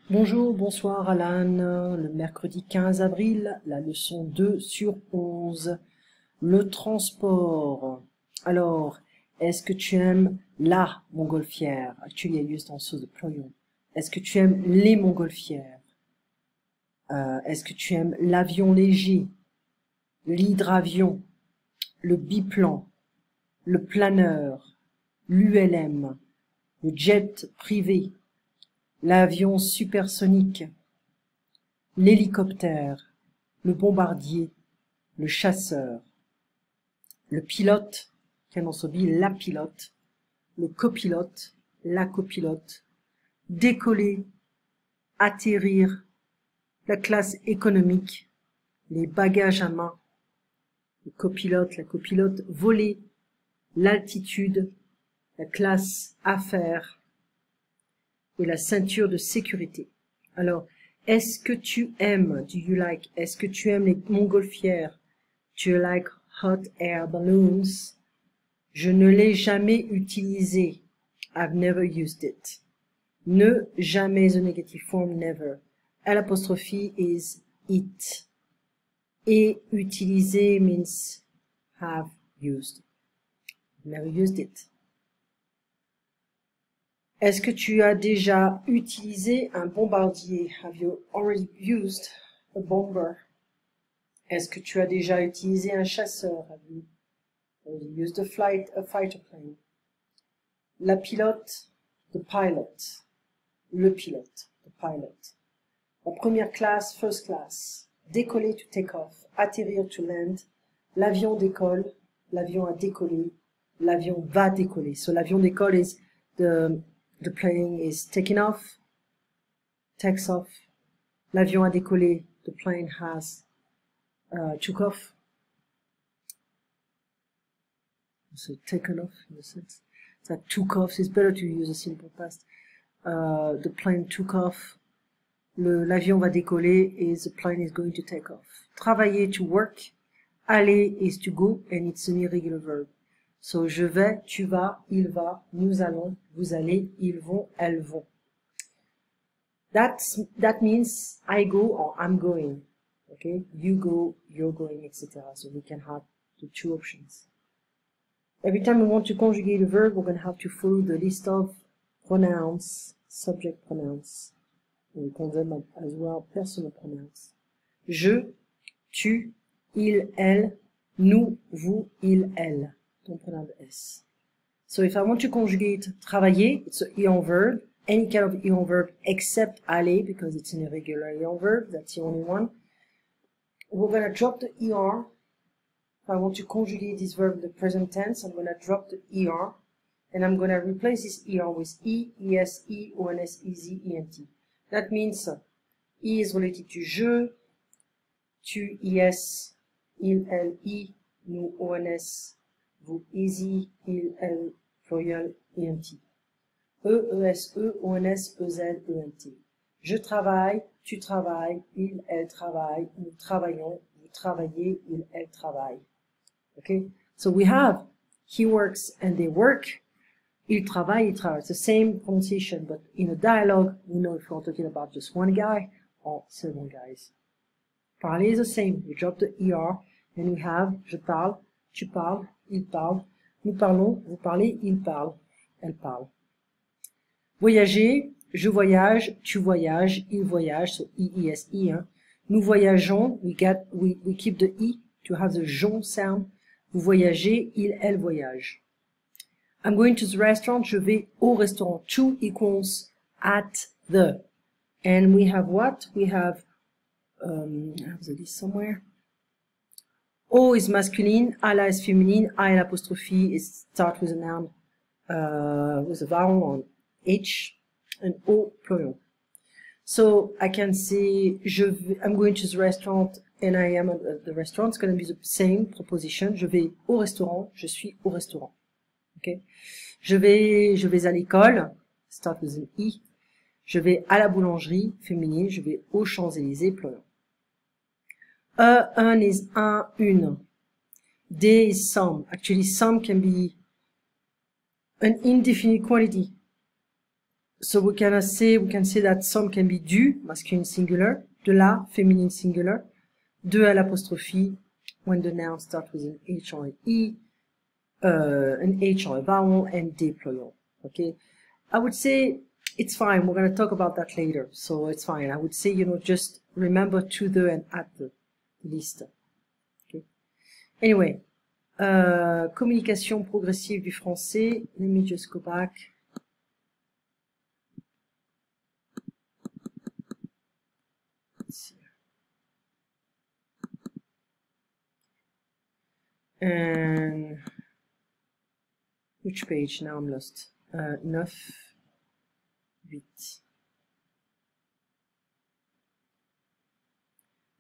Bonjour, bonsoir Alan, le mercredi 15 avril, la leçon 2 sur 11, le transport. Alors, est-ce que tu aimes la montgolfière? Actually, I used also the pronoun. Est-ce que tu aimes les montgolfières? Est-ce que tu aimes l'avion léger, l'hydravion, le biplan, le planeur, l'ULM, le jet privé, l'avion supersonique, l'hélicoptère, le bombardier, le chasseur, le pilote, can also be la pilote, le copilote, la copilote, décoller, atterrir, la classe économique, les bagages à main, le copilote, la copilote, voler, l'altitude, la classe affaires et la ceinture de sécurité. Alors, est-ce que tu aimes, do you like, est-ce que tu aimes les montgolfières? Do you like hot air balloons? Je ne l'ai jamais utilisé. I've never used it. Ne, jamais, the negative form, never. L'apostrophe is it. Et utiliser means have used. Never used it. Est-ce que tu as déjà utilisé un bombardier? Have you already used a bomber? Est-ce que tu as déjà utilisé un chasseur? Have you already used a fighter plane? La pilote, the pilot. Le pilote, the pilot. La première classe, first class. Décoller, to take off. Atterrir, to land. L'avion décolle. L'avion a décollé. L'avion va décoller. So l'avion décolle is the plane is taking off, takes off. L'avion a décollé. The plane has took off. So taken off in a sense. That took off. It's better to use a simple past. The plane took off. L'avion va décoller is the plane is going to take off. Travailler, to work. Aller is to go and it's an irregular verb. So je vais, tu vas, il va, nous allons, vous allez, ils vont, elles vont. That means I go or I'm going. Okay, you go, you're going, etc. So we can have the two options. Every time we want to conjugate a verb, we're going to have to follow the list of pronouns, subject pronouns. We call them as well personal pronouns. Je, tu, il, elle, nous, vous, il, elle. Don't pronounce S. So if I want to conjugate travailler, it's an ion verb, any kind of ion verb except aller, because it's an irregular ion verb, that's the only one. We're going to drop the ER. If I want to conjugate this verb in the present tense, I'm going to drop the ER, and I'm going to replace this ER with E, ES, E, ONS, EZ, ENT. That means E is related to je, tu, ES, il, elle, I, nous, ONS, vous, easy, il, elle, pluriel, ENT. E, ES, E, ONS, EZ, ENT. Je travaille, tu travailles, il, elle travaille, nous travaillons, vous travaillez, il, elle travaille. Okay? So we have he works and they work. Il travaille, il travaille. It's the same pronunciation, but in a dialogue, we know if we're talking about just one guy or several guys. Parler is the same. We drop the ER and we have je parle, tu parles, il parle, nous parlons, vous parlez, il parle, elle parle. Voyager, je voyage, tu voyages, il voyage, so E-E-S-E, hein. Nous voyageons, we keep the E to have the jon sound. Vous voyagez, il, elle voyage. I'm going to the restaurant, je vais au restaurant. To equals at the. And we have what? We have, I have the list somewhere. O is masculine, ala is feminine, I l'apostrophe is start with a noun, with a vowel on H, and O plural. So I can say, I'm going to the restaurant, and I am at the restaurant. It's going to be the same proposition. Je vais au restaurant, je suis au restaurant. Okay? Je vais à l'école, start with an E. Je vais à la boulangerie, féminine. Je vais aux Champs-Élysées, plural. Un is un, une. Des is some. Actually, some can be an indefinite quantity. So we can say that some can be du, masculine singular, de la, feminine singular, de à l'apostrophe, when the noun starts with an H or an E, an H or a vowel, and des plural. Okay, I would say it's fine. We're going to talk about that later, so it's fine. I would say, just remember to the and at the list. Okay. Anyway, communication progressive du français. Let me just go back. And which page? Now I'm lost. 9, 8.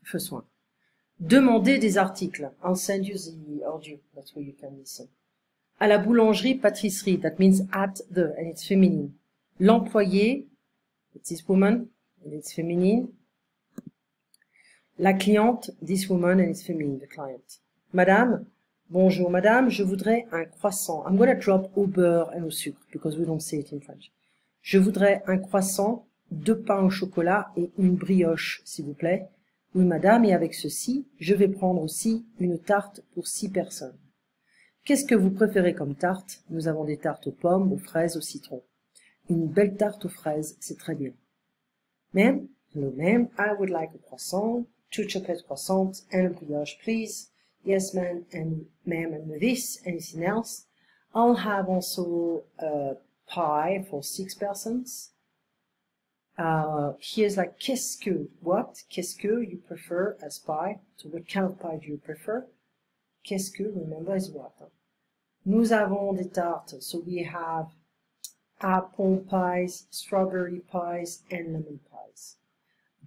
First one. Demander des articles. I'll send you the audio. That's where you can listen. À la boulangerie, pâtisserie. That means at the, and it's feminine. L'employé, it's this woman, and it's feminine. La cliente, this woman, and it's feminine, the client. Madame, bonjour madame, je voudrais un croissant. I'm going to drop au beurre and au sucre, because we don't say it in French. Je voudrais un croissant, 2 pains au chocolat et une brioche, s'il vous plaît. Oui madame, et avec ceci, je vais prendre aussi une tarte pour 6 personnes. Qu'est-ce que vous préférez comme tarte? Nous avons des tartes aux pommes, aux fraises, au citron. Une belle tarte aux fraises, c'est très bien. Ma'am, hello ma'am, I would like a croissant, 2 chocolate croissants and a brioche, please. Yes, ma'am, and this, anything else? I'll have also a pie for 6 persons. Here's like, qu'est-ce que, what? Qu'est-ce que you prefer as pie? So what kind of pie do you prefer? Qu'est-ce que, remember, is what? Nous avons des tartes, so we have apple pies, strawberry pies, and lemon pies.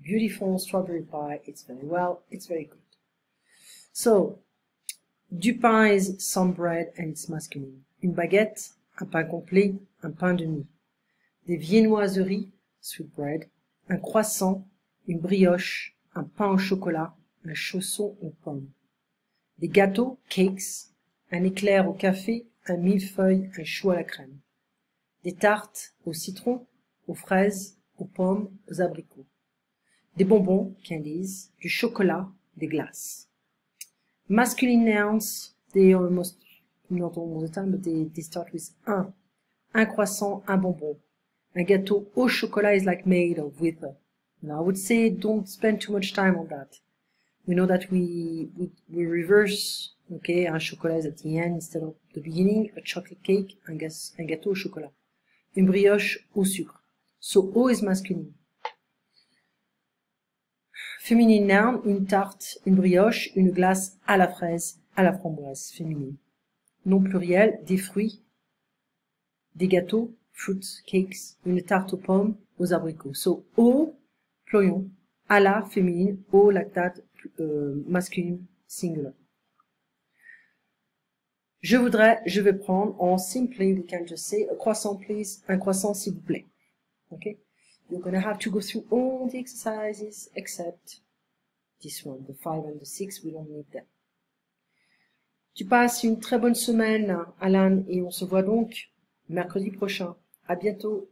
Beautiful strawberry pie, it's very good. So, du pain is some bread and it's masculine. Une baguette, un pain complet, un pain demi. Des viennoiseries, sweet bread, un croissant, une brioche, un pain au chocolat, un chausson aux pommes. Des gâteaux, cakes, un éclair au café, un millefeuille, un chou à la crème. Des tartes au citron, aux fraises, aux pommes, aux abricots. Des bonbons, candies, du chocolat, des glaces. Masculine nouns, they almost, not all the time, but they start with un. Un croissant, un bonbon. Un gâteau au chocolat is like made of with a. Now I would say don't spend too much time on that. We know that we reverse, okay, un chocolat is at the end instead of the beginning, a chocolate cake, un gâteau au chocolat. Une brioche au sucre. So O is masculine. Féminine noun, une tarte, une brioche, une glace à la fraise, à la framboise, féminine. Non pluriel, des fruits, des gâteaux, fruits, cakes, une tarte aux pommes, aux abricots. So, au, pluriel, à la, féminine, au, lactate, masculine, singular. Je voudrais, je vais prendre, or simply, we can just say, a croissant please, un croissant s'il vous plaît. Okay? You're going to have to go through all the exercises except this one, the 5 and the 6, we don't need them. Tu passes une très bonne semaine, Alan, et on se voit donc mercredi prochain. À bientôt.